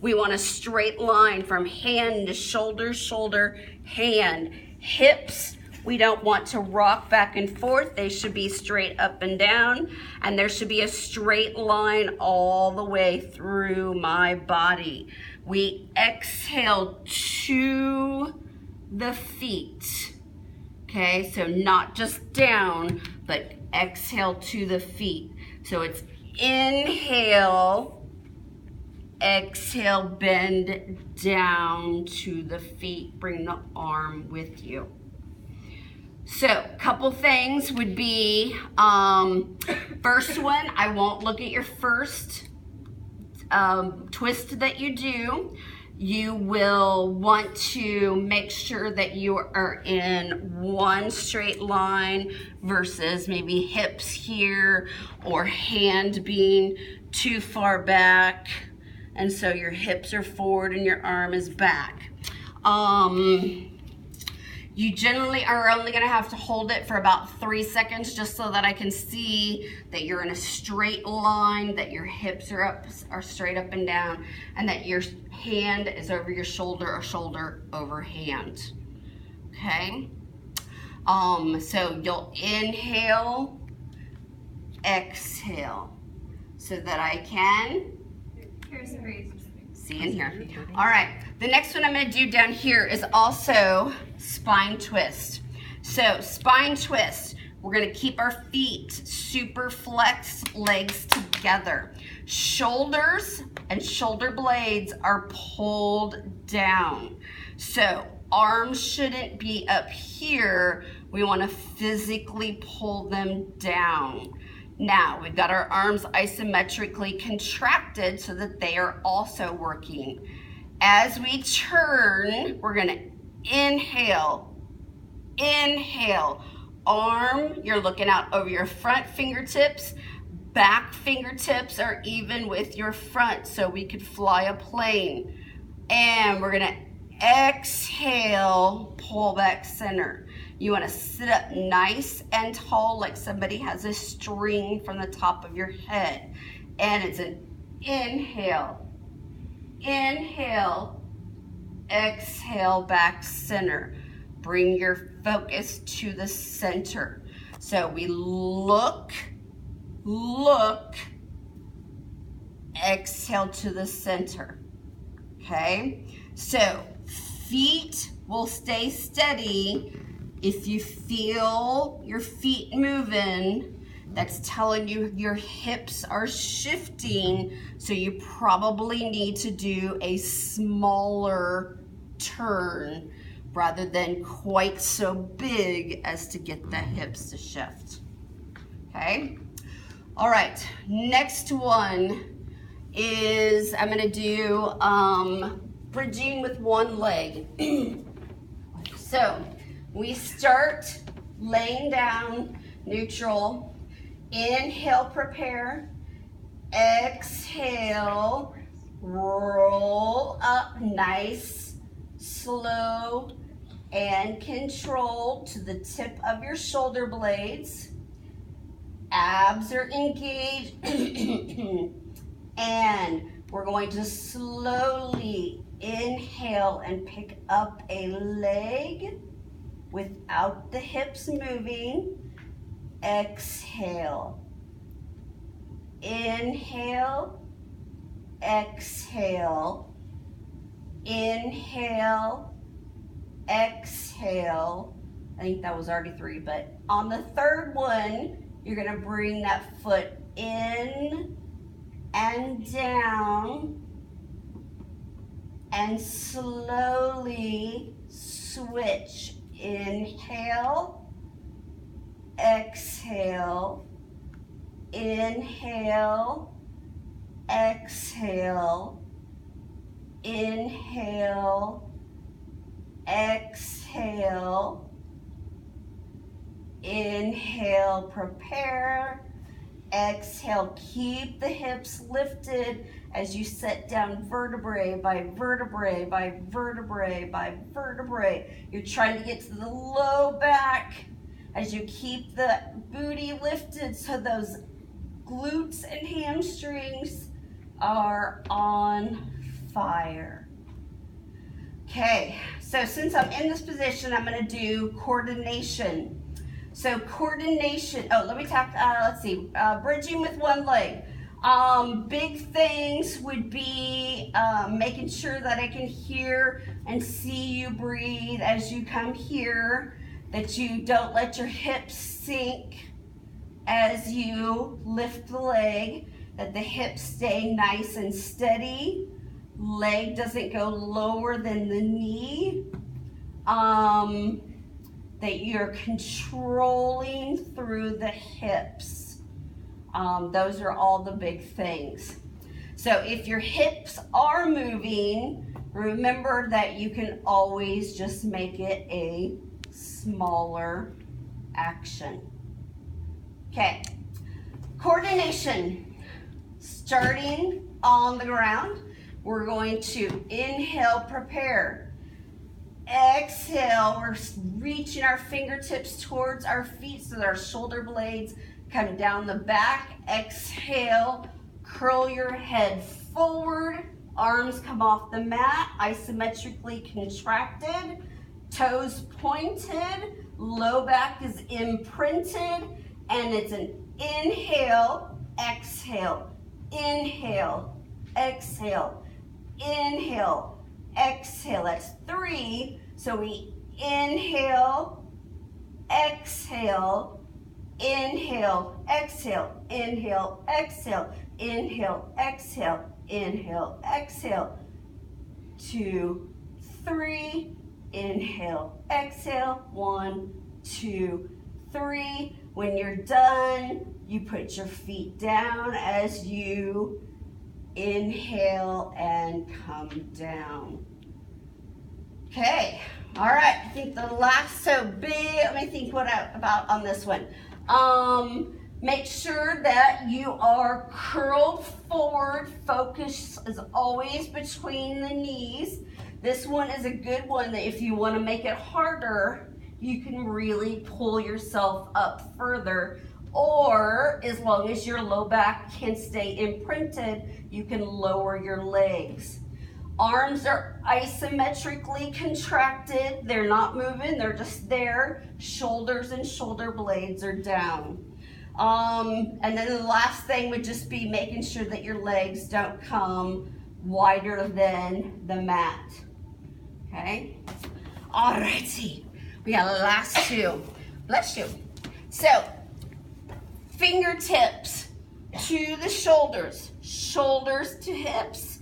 We want a straight line from hand to shoulder, shoulder, hand. Hips, we don't want to rock back and forth. They should be straight up and down, and there should be a straight line all the way through my body. We exhale to the feet. Okay, so not just down, but exhale to the feet. So it's inhale, exhale, bend down to the feet. Bring the arm with you. So a couple things would be, first one, I won't look at your first twist that you do. You will want to make sure that you are in one straight line versus maybe hips here or hand being too far back. And so your hips are forward and your arm is back. You generally are only gonna have to hold it for about 3 seconds just so that I can see that you're in a straight line, that your hips are straight up and down, and that your hand is over your shoulder or shoulder over hand, okay? So you'll inhale, exhale, so that I can see in here. All right, the next one I'm gonna do down here is also spine twist. So spine twist, we're gonna keep our feet super flexed, legs together. Shoulders and shoulder blades are pulled down. So arms shouldn't be up here. We wanna physically pull them down. Now, we've got our arms isometrically contracted so that they are also working. As we turn, we're gonna inhale, inhale. Arm, you're looking out over your front fingertips. Back fingertips are even with your front, so we could fly a plane. And we're gonna exhale, pull back center. You want to sit up nice and tall like somebody has a string from the top of your head. And it's an inhale, inhale, exhale, back center. Bring your focus to the center. So we look, exhale to the center, okay? So feet will stay steady. If you feel your feet moving, that's telling you your hips are shifting, so you probably need to do a smaller turn rather than quite so big as to get the hips to shift, okay? All right, next one is I'm gonna do bridging with one leg. So we start laying down neutral. Inhale, prepare. Exhale, roll up nice, slow, and controlled to the tip of your shoulder blades. Abs are engaged. And we're going to slowly inhale and pick up a leg without the hips moving. Exhale. Inhale. Exhale. Inhale. Exhale. I think that was already 3, but on the third one, you're gonna bring that foot in and down and slowly switch. Inhale, exhale, inhale, exhale, inhale, exhale, inhale, prepare, exhale, keep the hips lifted as you set down vertebrae by vertebrae by vertebrae by vertebrae. You're trying to get to the low back as you keep the booty lifted so those glutes and hamstrings are on fire. Okay, so since I'm in this position, I'm going to do coordination. So coordination, oh, let me talk, let's see, bridging with one leg. Big things would be making sure that I can hear and see you breathe as you come here, that you don't let your hips sink as you lift the leg, that the hips stay nice and steady, leg doesn't go lower than the knee, that you're controlling through the hips. Those are all the big things. So if your hips are moving, remember that you can always just make it a smaller action. Okay, coordination. Starting on the ground, we're going to inhale, prepare. Exhale, we're reaching our fingertips towards our feet so that our shoulder blades come down the back. Exhale, curl your head forward, arms come off the mat, isometrically contracted, toes pointed, low back is imprinted, and it's an inhale, exhale, inhale, exhale, inhale, exhale. That's 3. So we inhale, exhale, inhale, exhale, inhale, exhale, inhale, exhale, inhale, exhale. 2, 3, inhale, exhale, 1, 2, 3. When you're done, you put your feet down as you inhale and come down. Okay, all right, I think the last, so big, let me think about on this one. Make sure that you are curled forward. Focus is always between the knees. This one is a good one that if you want to make it harder, you can really pull yourself up further, or as long as your low back can stay imprinted, you can lower your legs. Arms are isometrically contracted. They're not moving, they're just there. Shoulders and shoulder blades are down. And then the last thing would just be making sure that your legs don't come wider than the mat. Okay? Alrighty. We got the last 2. Bless you. So, fingertips to the shoulders, shoulders to hips.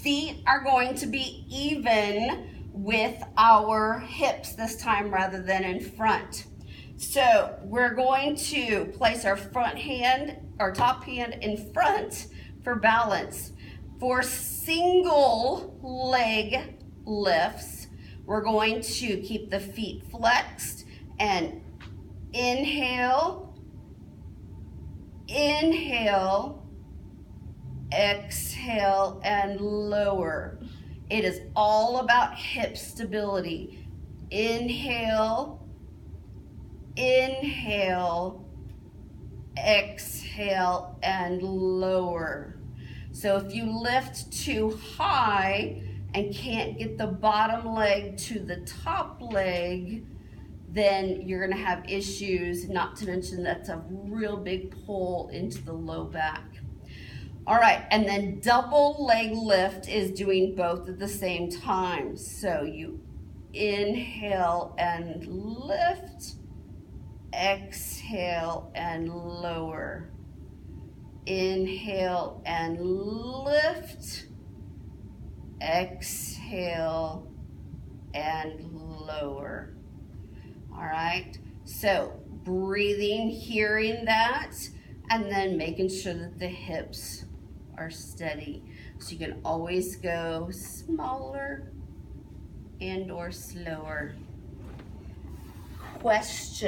Feet are going to be even with our hips this time rather than in front. So we're going to place our front hand, our top hand in front for balance. For single leg lifts, we're going to keep the feet flexed and inhale, inhale, exhale, and lower. It is all about hip stability. Inhale, inhale, exhale, and lower. So if you lift too high and can't get the bottom leg to the top leg, then you're gonna have issues, not to mention that's a real big pull into the low back. All right, and then double leg lift is doing both at the same time. So you inhale and lift, exhale and lower. Inhale and lift, exhale and lower. All right, so breathing, hearing that, and then making sure that the hips are steady. So you can always go smaller and or slower. Question.